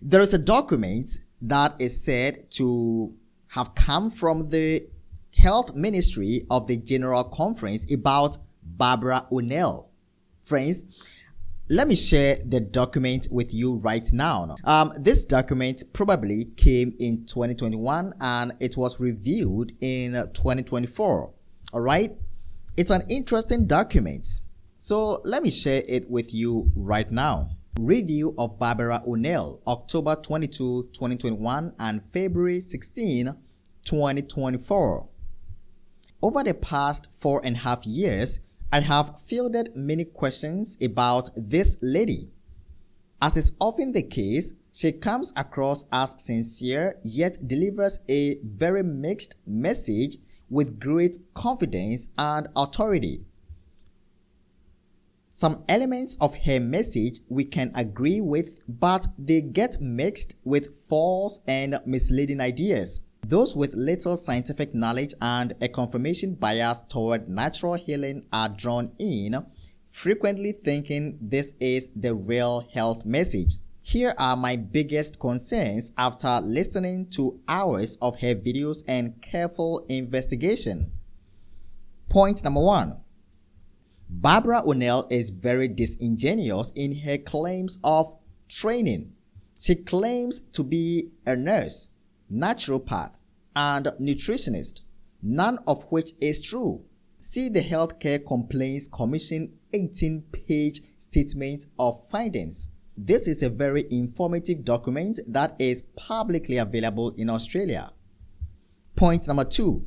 There is a document that is said to have come from the Health Ministry of the General Conference about Barbara O'Neill. Friends, let me share the document with you right now. This document probably came in 2021 and it was reviewed in 2024. All right, it's an interesting document, so let me share it with you right now. Review of Barbara O'Neill, October 22, 2021 and February 16, 2024. Over the past 4.5 years, I have fielded many questions about this lady. As is often the case, she comes across as sincere yet delivers a very mixed message with great confidence and authority. Some elements of her message we can agree with, but they get mixed with false and misleading ideas. Those with little scientific knowledge and a confirmation bias toward natural healing are drawn in, frequently thinking this is the real health message. Here are my biggest concerns after listening to hours of her videos and careful investigation. Point number 1. Barbara O'Neill is very disingenuous in her claims of training. She claims to be a nurse, naturopath, and nutritionist, none of which is true. See the Healthcare Complaints Commission 18-page statement of findings. This is a very informative document that is publicly available in Australia. Point number 2.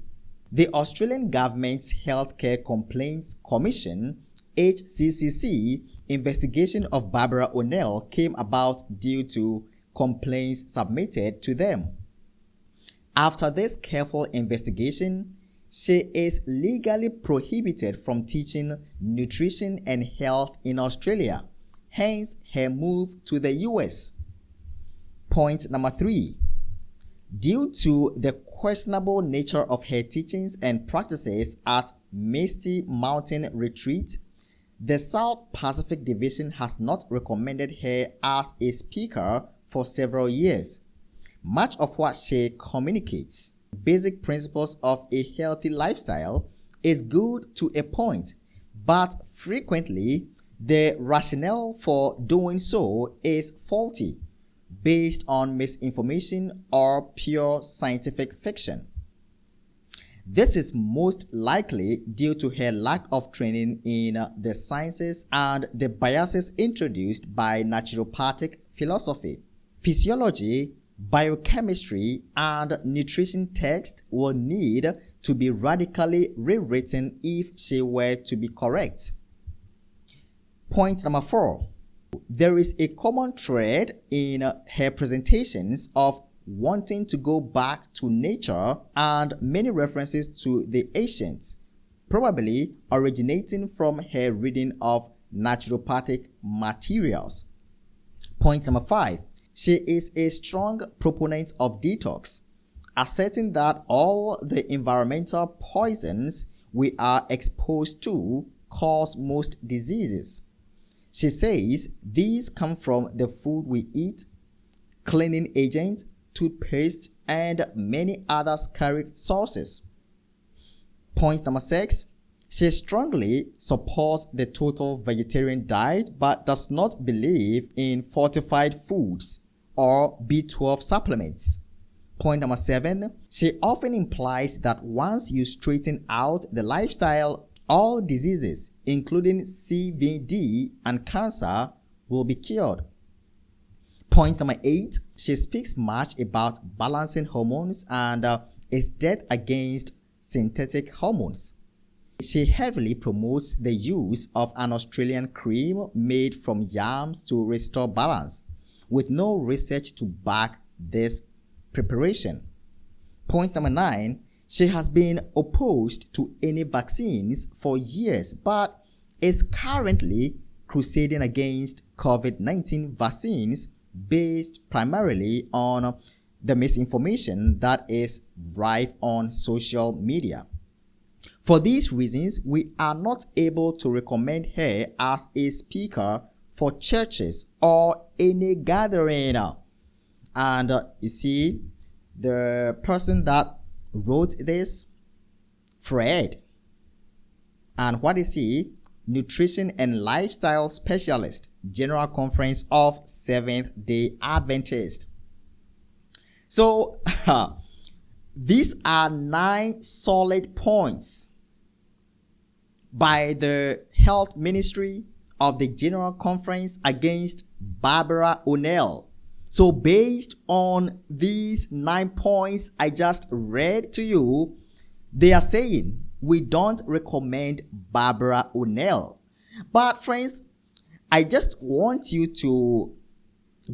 The Australian Government's Healthcare Complaints Commission (HCCC) investigation of Barbara O'Neill came about due to complaints submitted to them. After this careful investigation, she is legally prohibited from teaching nutrition and health in Australia, hence her move to the US. Point number 3. Due to the questionable nature of her teachings and practices at Misty Mountain Retreat, the South Pacific Division has not recommended her as a speaker for several years. Much of what she communicates, basic principles of a healthy lifestyle, is good to a point, but frequently the rationale for doing so is faulty, based on misinformation or pure scientific fiction. This is most likely due to her lack of training in the sciences and the biases introduced by naturopathic philosophy. Physiology, biochemistry, and nutrition texts will need to be radically rewritten if she were to be correct. Point number 4. There is a common thread in her presentations of wanting to go back to nature and many references to the ancients, probably originating from her reading of naturopathic materials. Point number 5. She is a strong proponent of detox, asserting that all the environmental poisons we are exposed to cause most diseases. She says these come from the food we eat, cleaning agents, toothpaste, and many other scary sources. Point number 6. She strongly supports the total vegetarian diet but does not believe in fortified foods or B12 supplements. Point number 7. She often implies that once you straighten out the lifestyle, all diseases, including CVD and cancer, will be cured. Point number 8. She speaks much about balancing hormones and is dead against synthetic hormones. She heavily promotes the use of an Australian cream made from yams to restore balance, with no research to back this preparation. Point number 9. She has been opposed to any vaccines for years, but is currently crusading against COVID-19 vaccines based primarily on the misinformation that is rife on social media. For these reasons, we are not able to recommend her as a speaker for churches or any gathering. And you see, the person that wrote this, Fred. And what is he? Nutrition and lifestyle specialist, General Conference of Seventh-day Adventist. So these are 9 solid points by the health ministry of the General Conference against Barbara O'Neill. So based on these 9 points I just read to you, they are saying we don't recommend Barbara O'Neill. But friends, I just want you to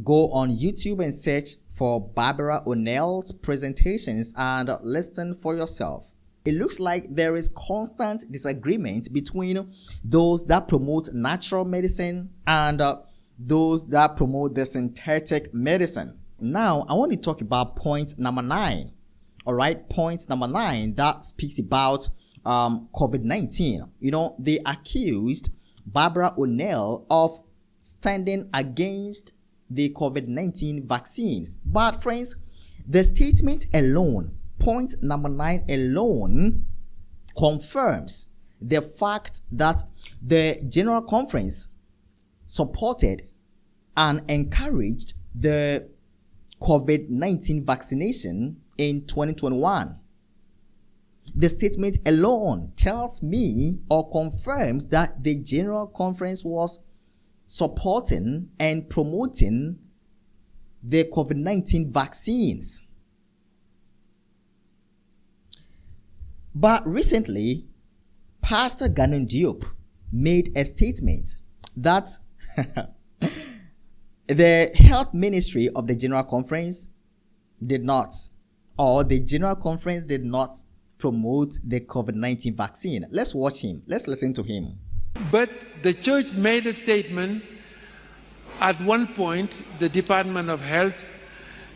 go on YouTube and search for Barbara O'Neill's presentations and listen for yourself. It looks like there is constant disagreement between those that promote natural medicine and those that promote the synthetic medicine. Now, I want to talk about point number 9. All right, point number 9 that speaks about COVID-19. You know, they accused Barbara O'Neill of standing against the COVID-19 vaccines. But friends, the statement alone, point number 9 alone, confirms the fact that the General Conference supported and encouraged the COVID-19 vaccination in 2021. The statement alone tells me or confirms that the General Conference was supporting and promoting the COVID-19 vaccines. But recently, Pastor Gannon Diop made a statement that the health ministry of the General Conference did not, or the General Conference did not promote the COVID-19 vaccine. Let's watch him. Let's listen to him. But the church made a statement at one point, the Department of Health,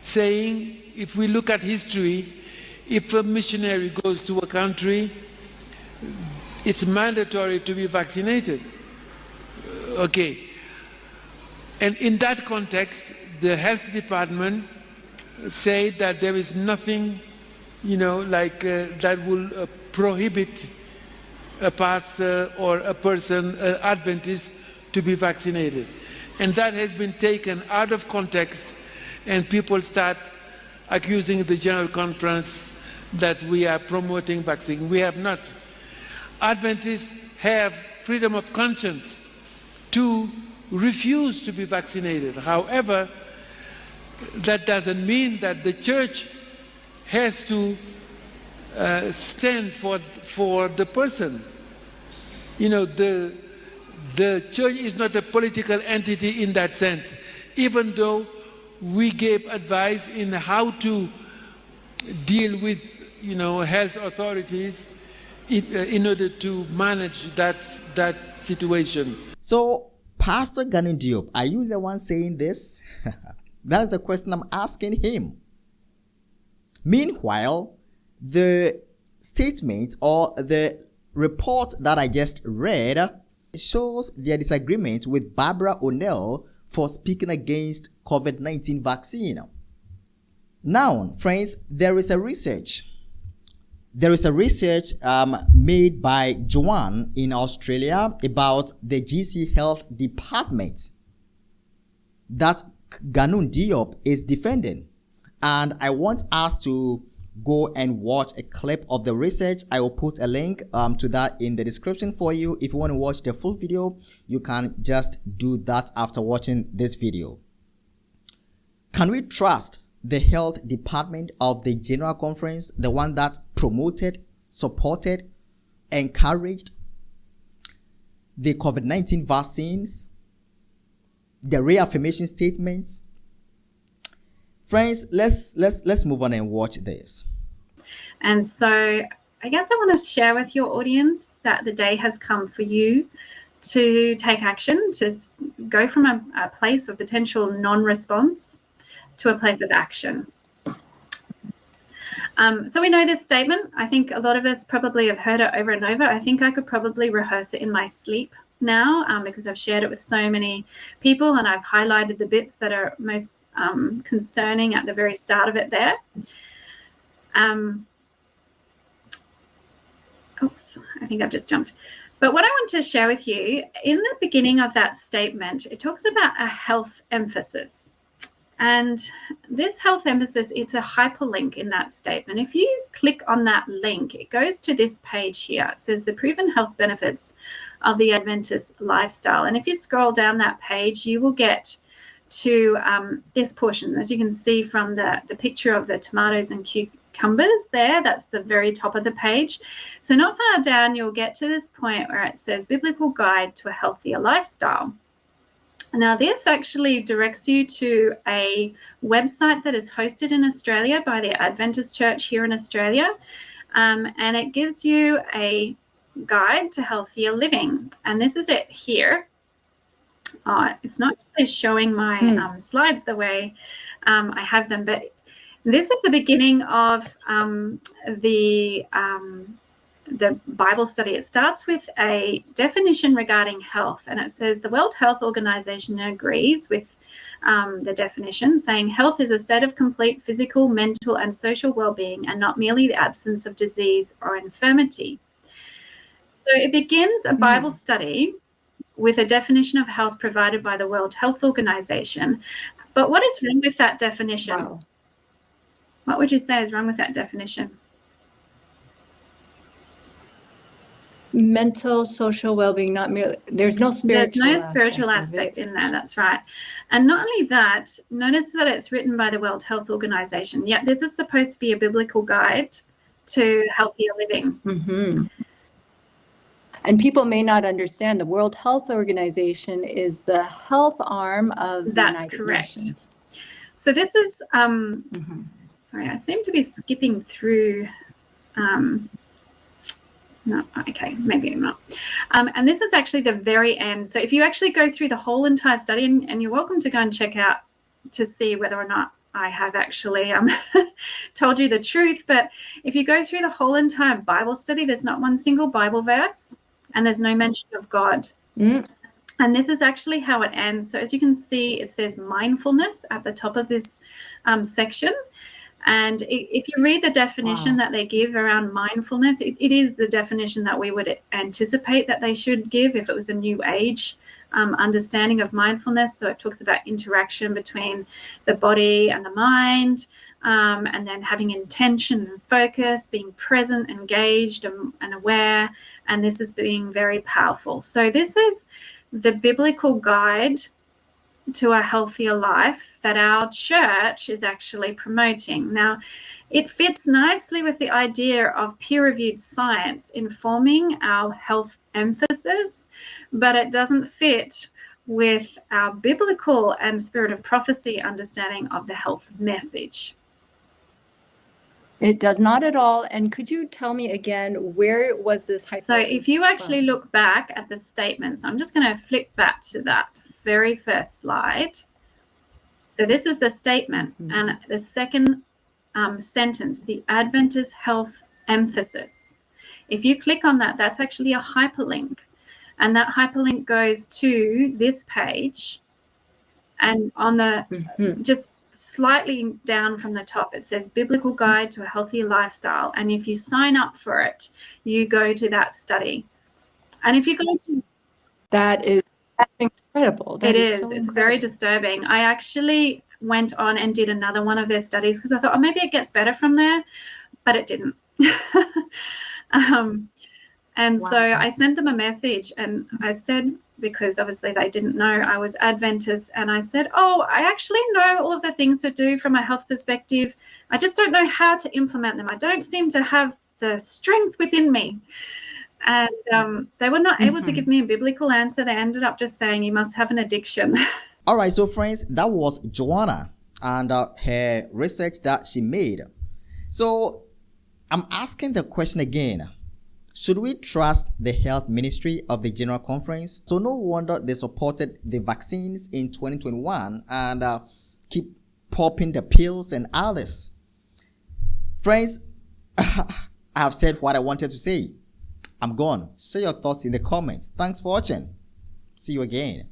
saying, if we look at history, if a missionary goes to a country, it's mandatory to be vaccinated. Okay. And in that context, the health department said that there is nothing, that will prohibit a pastor or a person, an Adventist, to be vaccinated. And that has been taken out of context, and people start accusing the General Conference that we are promoting vaccine. We have not. Adventists have freedom of conscience to refuse to be vaccinated. However, that doesn't mean that the church has to stand for the person. The church is not a political entity in that sense, even though we gave advice in how to deal with health authorities in order to manage that situation. So, Pastor Gannon Diop, are you the one saying this? That is the question I'm asking him. Meanwhile, the statement or the report that I just read shows their disagreement with Barbara O'Neill for speaking against COVID-19 vaccine. Now, friends, there is a research made by Joanne in Australia about the GC Health Department that Gannon Diop is defending. And I want us to go and watch a clip of the research. I will put a link to that in the description for you. If you want to watch the full video, you can just do that after watching this video. Can we trust the health department of the General Conference, the one that promoted, supported, encouraged the COVID-19 vaccines, the reaffirmation statements? Friends, let's move on and watch this. And so I guess I want to share with your audience that the day has come for you to take action, to go from a place of potential non-response to a place of action. So we know this statement. I think a lot of us probably have heard it over and over. I think I could probably rehearse it in my sleep now because I've shared it with so many people and I've highlighted the bits that are most concerning at the very start of it there. Oops, I think I've just jumped. But what I want to share with you, in the beginning of that statement, it talks about a health emphasis. And this health emphasis, it's a hyperlink in that statement. If you click on that link, it goes to this page here. It says the proven health benefits of the Adventist lifestyle. And if you scroll down that page, you will get to this portion. As you can see from the picture of the tomatoes and cucumbers there, that's the very top of the page. So not far down, you'll get to this point where it says Biblical Guide to a Healthier Lifestyle. Now, this actually directs you to a website that is hosted in Australia by the Adventist Church here in Australia, and it gives you a guide to healthier living. And this is it here. It's not really showing my slides the way I have them, but this is the beginning of the Bible study. It starts with a definition regarding health, and it says the World Health Organization agrees with the definition, saying health is a state of complete physical, mental, and social well-being, and not merely the absence of disease or infirmity. So it begins a Bible study with a definition of health provided by the World Health Organization. But what is wrong with that definition? Wow. What would you say is wrong with that definition? Mental, social well-being, not merely, there's no spiritual aspect in there, that's right. And not only that, notice that it's written by the World Health Organization. Yet this is supposed to be a biblical guide to healthier living. Mm-hmm. And people may not understand the World Health Organization is the health arm of the United Nations. So this is, sorry, I seem to be skipping through, no, okay, maybe I'm not. And this is actually the very end. So if you actually go through the whole entire study, and you're welcome to go and check out to see whether or not I have actually told you the truth, but if you go through the whole entire Bible study, there's not one single Bible verse, and there's no mention of God. And this is actually how it ends. So as you can see, it says mindfulness at the top of this section. And if you read the definition that they give around mindfulness, it is the definition that we would anticipate that they should give if it was a new age understanding of mindfulness. So it talks about interaction between the body and the mind, and then having intention and focus, being present, engaged, and aware. And this is being very powerful. So this is the biblical guide to a healthier life that our church is actually promoting. Now, it fits nicely with the idea of peer-reviewed science informing our health emphasis, but it doesn't fit with our biblical and spirit of prophecy understanding of the health message. It does not at all. And could you tell me again, where was this hyperlink? So if you actually look back at the statement, so I'm just going to flick back to that very first slide. So this is the statement, and the second sentence, the Adventist health emphasis. If you click on that, that's actually a hyperlink, and that hyperlink goes to this page, and on the just slightly down from the top, it says Biblical Guide to a Healthier Lifestyle. And if you sign up for it, you go to that study. And if you go to... That's incredible. It is. It's very disturbing. I actually went on and did another one of their studies because I thought, oh, maybe it gets better from there, but it didn't. So I sent them a message, and I said, because obviously they didn't know I was Adventist, and I said, oh, I actually know all of the things to do from a health perspective. I just don't know how to implement them. I don't seem to have the strength within me. And they were not able to give me a biblical answer. They ended up just saying, you must have an addiction. All right, so friends, that was Joanna and her research that she made. So I'm asking the question again. Should we trust the health ministry of the General Conference? So no wonder they supported the vaccines in 2021 and keep popping the pills and others. Friends, I have said what I wanted to say. I'm gone. Share your thoughts in the comments. Thanks for watching. See you again.